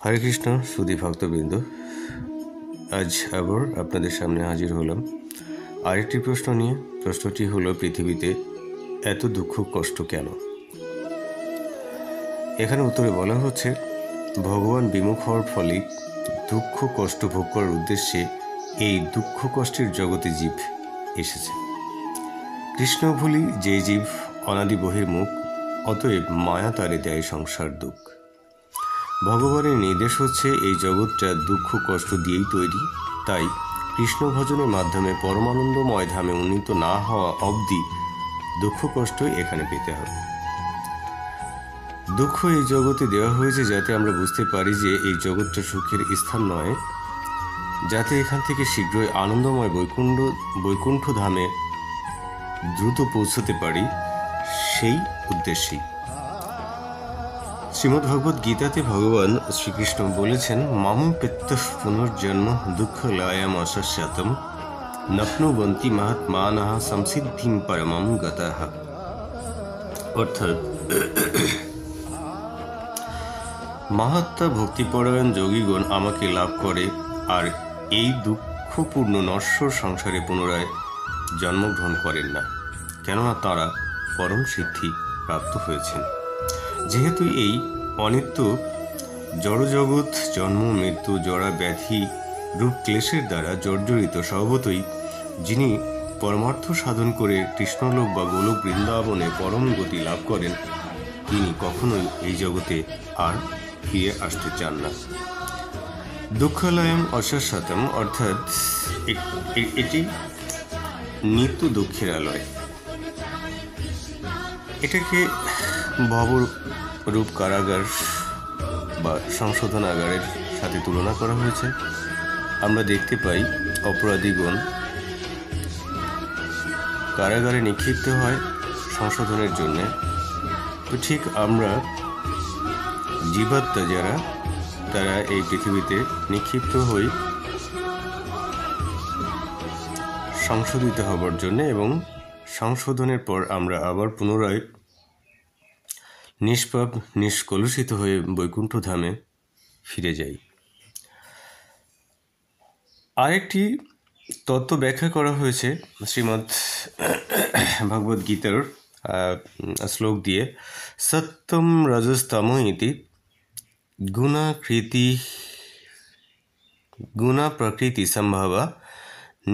হরে কৃষ্ণ সুধী ভক্তবৃন্দ, আজ আবার আপনাদের সামনে হাজির হলাম আরেকটি প্রশ্ন নিয়ে। প্রশ্নটি হলো, পৃথিবীতে এত দুঃখ কষ্ট কেন? এখানে উত্তরে বলা হচ্ছে, ভগবান বিমুখ হওয়ার ফলে দুঃখ কষ্ট ভোগ করার উদ্দেশ্যে এই দুঃখ কষ্টের জগতে জীব এসেছে। কৃষ্ণ ভুলি যে জীব অনাদি বহির্মুখ, অতএব মায়া তারে দেয় সংসার দুঃখ। ভগবানের নির্দেশ হচ্ছে এই জগৎটা দুঃখ কষ্ট দিয়েই তৈরি, তাই কৃষ্ণ ভজনের মাধ্যমে পরমানন্দময় ধামে উন্নীত না হওয়া অবধি দুঃখ কষ্ট এখানে পেতে হবে। দুঃখ এই জগতে দেওয়া হয়েছে যাতে আমরা বুঝতে পারি যে এই জগৎটা সুখের স্থান নয়, যাতে এখান থেকে শীঘ্রই আনন্দময় বৈকুণ্ঠ ধামে দ্রুত পৌঁছতে পারি, সেই উদ্দেশ্যেই। শ্রীমদ্ ভগবদ গীতাতে ভগবান শ্রীকৃষ্ণ বলেছেন, মাম পেত্তঃ পুনর্জন্ম দুঃখ লায়াম অশাস্যতম নপ্নুবন্তি মহাত্মানঃ সংসিদ্ধিম পরমম গতঃ। অর্থাৎ, মহাত্মা ভক্তিপরায়ণ যোগীগণ আমাকে লাভ করে আর এই দুঃখপূর্ণ নশ্বর সংসারে পুনরায় জন্মগ্রহণ করেন না, কেননা তাঁরা পরম সিদ্ধি প্রাপ্ত হয়েছেন। যেহেতু এই অনিত্য জড়জগৎ জন্ম মৃত্যু জরা ব্যাধি রূপ ক্লেশের দ্বারা জর্জরিত, স্বভাবতই যিনি পরমার্থ সাধন করে কৃষ্ণলোক বা গোলক বৃন্দাবনে পরম গতি লাভ করেন, তিনি কখনোই এই জগতে আর ফিরে আসতে চান না। দুঃখালয়ম অশাশ্বতম, অর্থাৎ এটি নিত্য দুঃখের আলয়। এটাকে ভবরূপ কারাগার বা সংশোধনাগারের সাথে তুলনা করা হয়েছে। আমরা দেখতে পাই অপরাধীগণ কারাগারে নিক্ষিপ্ত হয় সংশোধনের জন্যে। তো ঠিক আমরা জীবাত্মা যারা, তারা এই পৃথিবীতে নিক্ষিপ্ত হই সংশোধিত হবার জন্যে, এবং সংশোধনের পর আমরা আবার পুনরায় নিষ্পাপ নিষ্কলুষিত হয়ে বৈকুণ্ঠ ধামে ফিরে যাই। আরেকটি তত্ত্ব ব্যাখ্যা করা হয়েছে শ্রীমদ্ ভগবদ গীতার শ্লোক দিয়ে, সত্যম রজস্তম ইতি গুণা প্রকৃতি সম্ভবা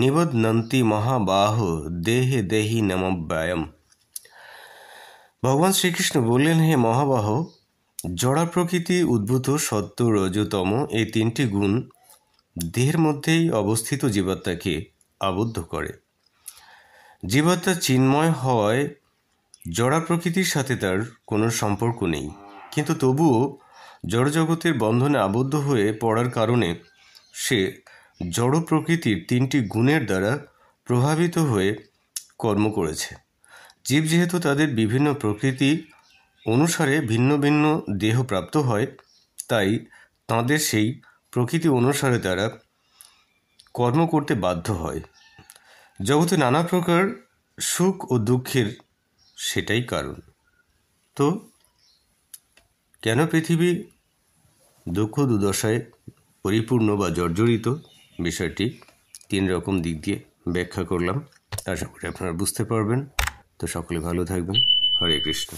নিবদনন্তি মহাবাহ দেহে দেহি নমব্যয়ম। ভগবান শ্রীকৃষ্ণ বললেন, হে মহাবাহ, জড়া প্রকৃতি উদ্ভূত সত্য রজতম এই তিনটি গুণ দেহের মধ্যেই অবস্থিত জীবাত্মাকে আবদ্ধ করে। জীবাত্মা চিন্ময় হওয়ায় জড়া প্রকৃতির সাথে তার কোনো সম্পর্ক নেই, কিন্তু তবুও জড়জগতের বন্ধনে আবদ্ধ হয়ে পড়ার কারণে সে জড় প্রকৃতির তিনটি গুণের দ্বারা প্রভাবিত হয়ে কর্ম করেছে। জীব যেহেতু তাদের বিভিন্ন প্রকৃতি অনুসারে ভিন্ন ভিন্ন দেহ প্রাপ্ত হয়, তাই তাঁদের সেই প্রকৃতি অনুসারে তারা কর্ম করতে বাধ্য হয়। জগতে নানা প্রকার সুখ ও দুঃখের সেটাই কারণ। তো কেন পৃথিবী দুঃখ দুর্দশায় পরিপূর্ণ বা জর্জরিত, বিষয়টি 3 রকম দিক দিয়ে ব্যাখ্যা করলাম। আশা করি আপনারা বুঝতে পারবেন। তো সকলে ভালো থাকবেন। হরে কৃষ্ণ।